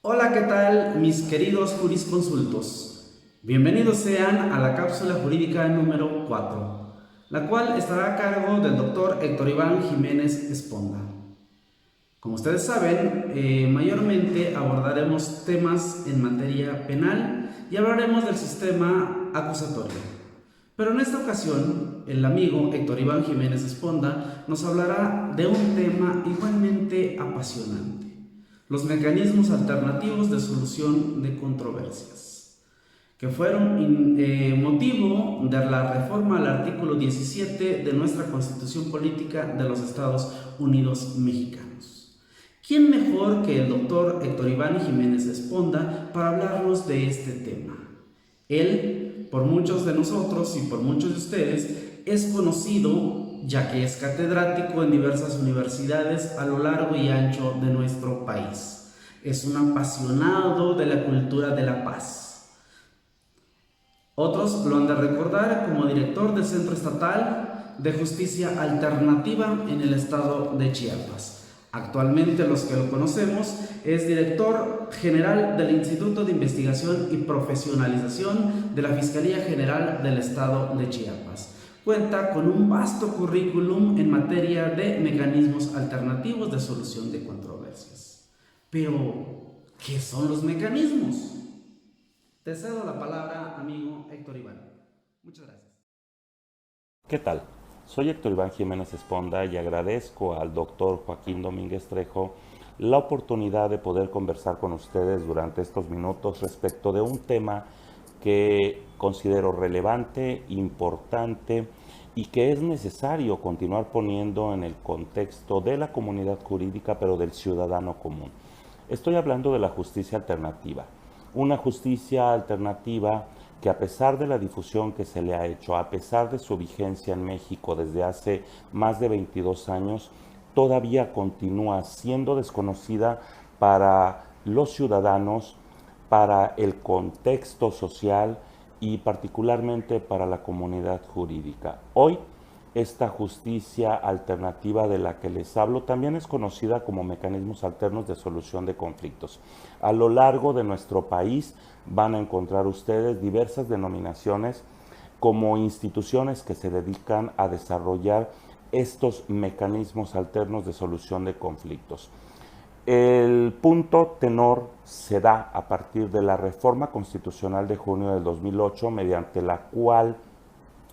Hola, ¿qué tal mis queridos jurisconsultos? Bienvenidos sean a la cápsula jurídica número 4, la cual estará a cargo del doctor Héctor Iván Jiménez Esponda. Como ustedes saben, mayormente abordaremos temas en materia penal y hablaremos del sistema acusatorio. Pero en esta ocasión, el amigo Héctor Iván Jiménez Esponda nos hablará de un tema igualmente apasionante: los mecanismos alternativos de solución de controversias, que fueron motivo de la reforma al artículo 17 de nuestra Constitución Política de los Estados Unidos Mexicanos. ¿Quién mejor que el doctor Héctor Iván Jiménez Esponda para hablarnos de este tema? Él, por muchos de nosotros y por muchos de ustedes, es conocido ya que es catedrático en diversas universidades a lo largo y ancho de nuestro país. Es un apasionado de la cultura de la paz. Otros lo han de recordar como director del Centro Estatal de Justicia Alternativa en el estado de Chiapas. Actualmente los que lo conocemos es director general del Instituto de Investigación y Profesionalización de la Fiscalía General del estado de Chiapas. Cuenta con un vasto currículum en materia de mecanismos alternativos de solución de controversias. Pero, ¿qué son los mecanismos? Te cedo la palabra, amigo Héctor Iván. Muchas gracias. ¿Qué tal? Soy Héctor Iván Jiménez Esponda y agradezco al doctor Joaquín Domínguez Trejo la oportunidad de poder conversar con ustedes durante estos minutos respecto de un tema que considero relevante, importante y que es necesario continuar poniendo en el contexto de la comunidad jurídica, pero del ciudadano común. Estoy hablando de la justicia alternativa. Una justicia alternativa que, a pesar de la difusión que se le ha hecho, a pesar de su vigencia en México desde hace más de 22 años, todavía continúa siendo desconocida para los ciudadanos, para el contexto social y particularmente para la comunidad jurídica. Hoy, esta justicia alternativa de la que les hablo también es conocida como mecanismos alternos de solución de conflictos. A lo largo de nuestro país van a encontrar ustedes diversas denominaciones como instituciones que se dedican a desarrollar estos mecanismos alternos de solución de conflictos. El punto tenor se da a partir de la reforma constitucional de junio del 2008, mediante la cual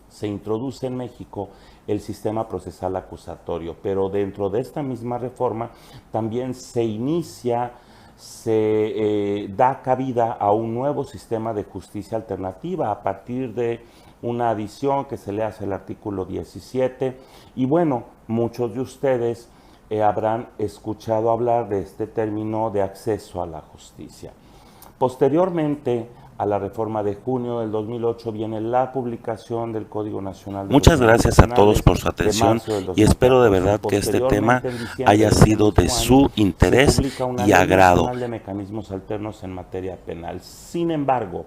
se introduce en México el sistema procesal acusatorio, pero dentro de esta misma reforma también se da cabida a un nuevo sistema de justicia alternativa a partir de una adición que se le hace al artículo 17. Y bueno, muchos de ustedes habrán escuchado hablar de este término de acceso a la justicia. Posteriormente a la reforma de junio del 2008 viene la publicación del Código Nacional de Muchas Procedimientos gracias a todos Penales por su de atención marzo del y espero de 2014. verdad que este tema Posteriormente, en diciembre haya de ese sido de mismo su año, se interés publica una y Ley agrado. Nacional de Mecanismos Alternos en materia penal. Sin embargo,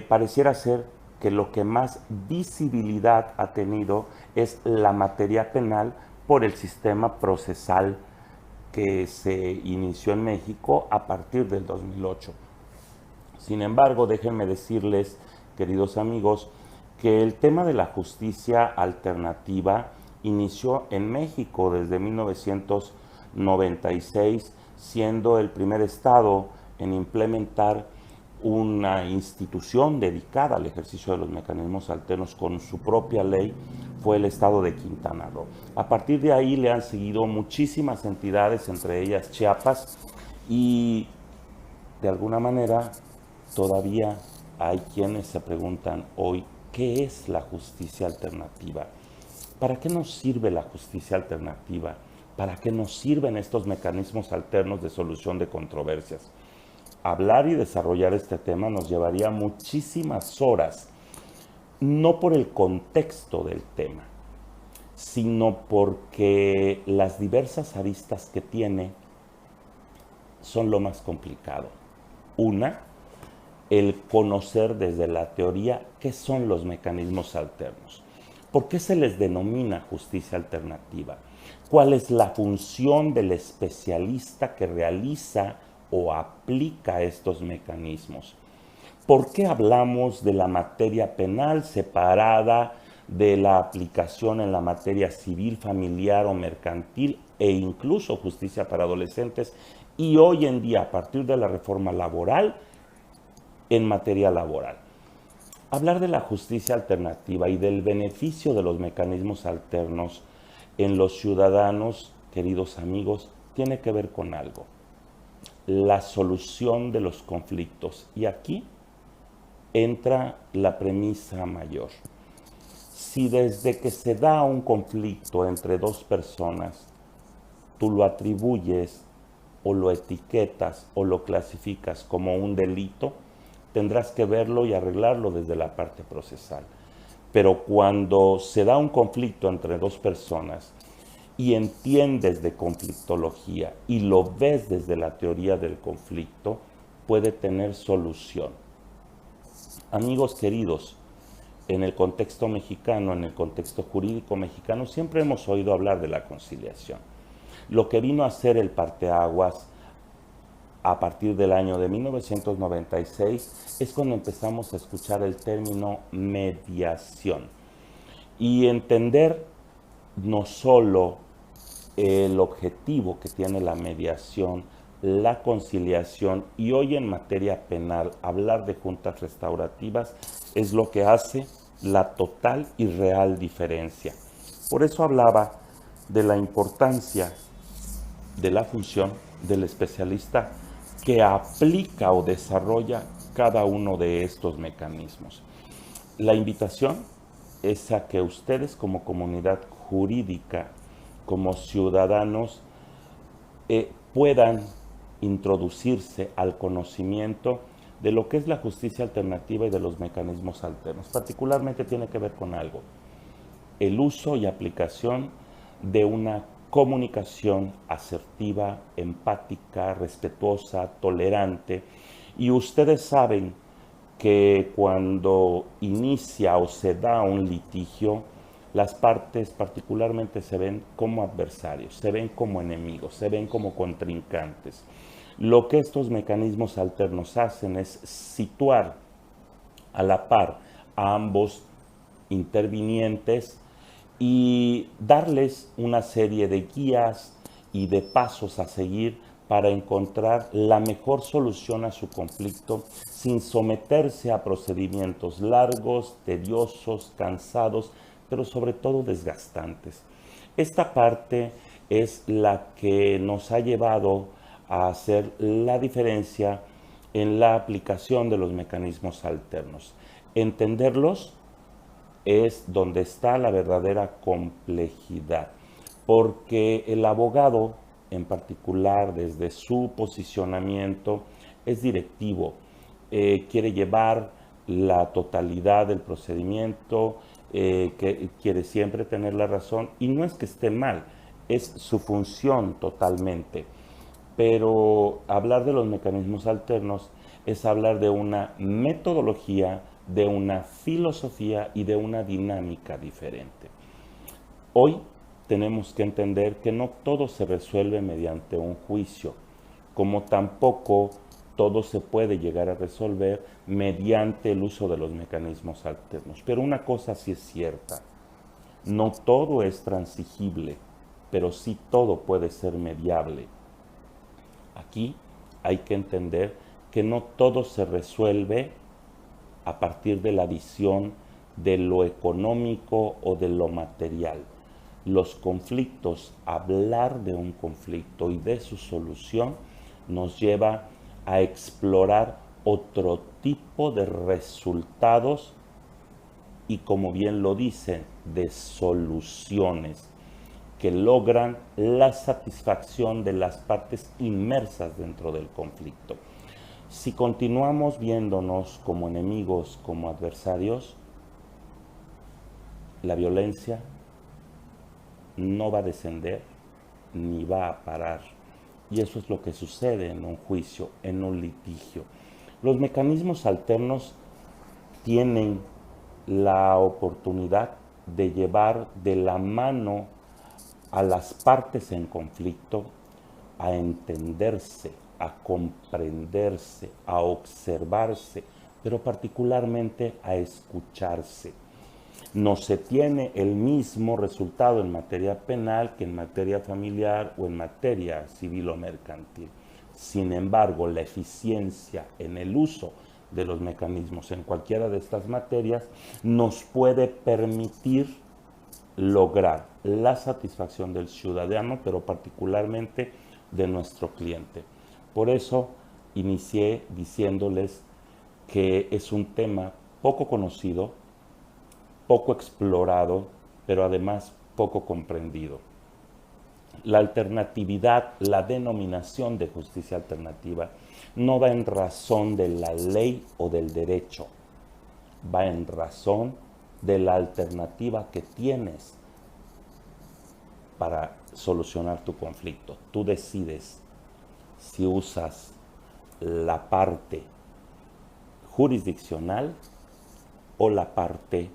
pareciera ser que lo que más visibilidad ha tenido es la materia penal por el sistema procesal que se inició en México a partir del 2008. Sin embargo, déjenme decirles, queridos amigos, que el tema de la justicia alternativa inició en México desde 1996, siendo el primer estado en implementar una institución dedicada al ejercicio de los mecanismos alternos con su propia ley, fue el estado de Quintana Roo. A partir de ahí le han seguido muchísimas entidades, entre ellas Chiapas, y de alguna manera todavía hay quienes se preguntan hoy, ¿qué es la justicia alternativa? ¿Para qué nos sirve la justicia alternativa? ¿Para qué nos sirven estos mecanismos alternos de solución de controversias? Hablar y desarrollar este tema nos llevaría muchísimas horas, no por el contexto del tema, sino porque las diversas aristas que tiene son lo más complicado. Una, el conocer desde la teoría qué son los mecanismos alternos. ¿Por qué se les denomina justicia alternativa? ¿Cuál es la función del especialista que realiza o aplica estos mecanismos. ¿Por qué hablamos de la materia penal separada de la aplicación en la materia civil, familiar o mercantil e incluso justicia para adolescentes? Y hoy en día, a partir de la reforma laboral, en materia laboral. Hablar de la justicia alternativa y del beneficio de los mecanismos alternos en los ciudadanos, queridos amigos, tiene que ver con algo: la solución de los conflictos. Y aquí entra la premisa mayor. Si desde que se da un conflicto entre dos personas, tú lo atribuyes o lo etiquetas o lo clasificas como un delito, tendrás que verlo y arreglarlo desde la parte procesal. Pero cuando se da un conflicto entre dos personas y entiendes de conflictología y lo ves desde la teoría del conflicto, puede tener solución. Amigos queridos, en el contexto mexicano, en el contexto jurídico mexicano, siempre hemos oído hablar de la conciliación. Lo que vino a ser el parteaguas a partir del año de 1996 es cuando empezamos a escuchar el término mediación y entender no solo el objetivo que tiene la mediación, la conciliación, y hoy en materia penal hablar de juntas restaurativas es lo que hace la total y real diferencia. Por eso hablaba de la importancia de la función del especialista que aplica o desarrolla cada uno de estos mecanismos. La invitación es a que ustedes como comunidad jurídica, como ciudadanos, puedan introducirse al conocimiento de lo que es la justicia alternativa y de los mecanismos alternos. Particularmente tiene que ver con algo: el uso y aplicación de una comunicación asertiva, empática, respetuosa, tolerante. Y ustedes saben que cuando inicia o se da un litigio, las partes particularmente se ven como adversarios, se ven como enemigos, se ven como contrincantes. Lo que estos mecanismos alternos hacen es situar a la par a ambos intervinientes y darles una serie de guías y de pasos a seguir para encontrar la mejor solución a su conflicto sin someterse a procedimientos largos, tediosos, cansados, pero sobre todo desgastantes. Esta parte es la que nos ha llevado a hacer la diferencia en la aplicación de los mecanismos alternos. Entenderlos es donde está la verdadera complejidad, porque el abogado, en particular desde su posicionamiento, es directivo, quiere llevar la totalidad del procedimiento, que quiere siempre tener la razón, y no es que esté mal, es su función totalmente. Pero hablar de los mecanismos alternos es hablar de una metodología, de una filosofía y de una dinámica diferente. Hoy tenemos que entender que no todo se resuelve mediante un juicio, como tampoco todo se puede llegar a resolver mediante el uso de los mecanismos alternos. Pero una cosa sí es cierta: no todo es transigible, pero sí todo puede ser mediable. Aquí hay que entender que no todo se resuelve a partir de la visión de lo económico o de lo material. Los conflictos, hablar de un conflicto y de su solución, nos lleva a explorar otro tipo de resultados y, como bien lo dice, de soluciones que logran la satisfacción de las partes inmersas dentro del conflicto. Si continuamos viéndonos como enemigos, como adversarios, la violencia no va a descender ni va a parar. Y eso es lo que sucede en un juicio, en un litigio. Los mecanismos alternos tienen la oportunidad de llevar de la mano a las partes en conflicto a entenderse, a comprenderse, a observarse, pero particularmente a escucharse. No se tiene el mismo resultado en materia penal que en materia familiar o en materia civil o mercantil. Sin embargo, la eficiencia en el uso de los mecanismos en cualquiera de estas materias nos puede permitir lograr la satisfacción del ciudadano, pero particularmente de nuestro cliente. Por eso inicié diciéndoles que es un tema poco conocido, poco explorado, pero además poco comprendido. La alternatividad, la denominación de justicia alternativa, no va en razón de la ley o del derecho, va en razón de la alternativa que tienes para solucionar tu conflicto. Tú decides si usas la parte jurisdiccional o la parte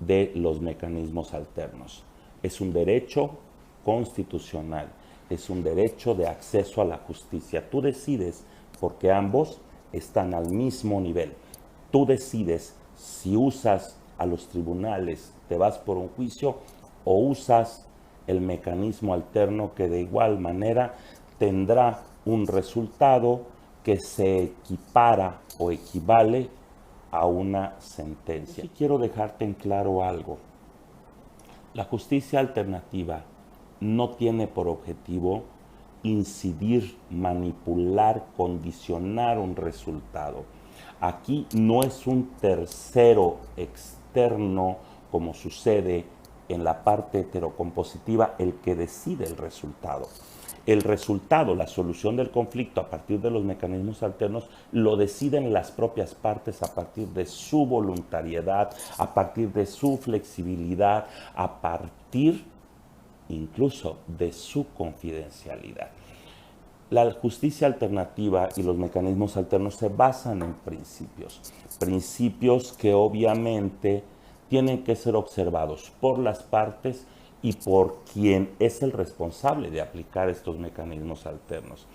de los mecanismos alternos. Es un derecho constitucional, es un derecho de acceso a la justicia. Tú decides porque ambos están al mismo nivel. Tú decides si usas a los tribunales, te vas por un juicio o usas el mecanismo alterno que de igual manera tendrá un resultado que se equipara o equivale a una sentencia. Y quiero dejarte en claro algo. La justicia alternativa no tiene por objetivo incidir, manipular, condicionar un resultado. Aquí no es un tercero externo, como sucede en la parte heterocompositiva, el que decide el resultado. El resultado, la solución del conflicto a partir de los mecanismos alternos, lo deciden las propias partes a partir de su voluntariedad, a partir de su flexibilidad, a partir incluso de su confidencialidad. La justicia alternativa y los mecanismos alternos se basan en principios que obviamente tienen que ser observados por las partes y por quien es el responsable de aplicar estos mecanismos alternos.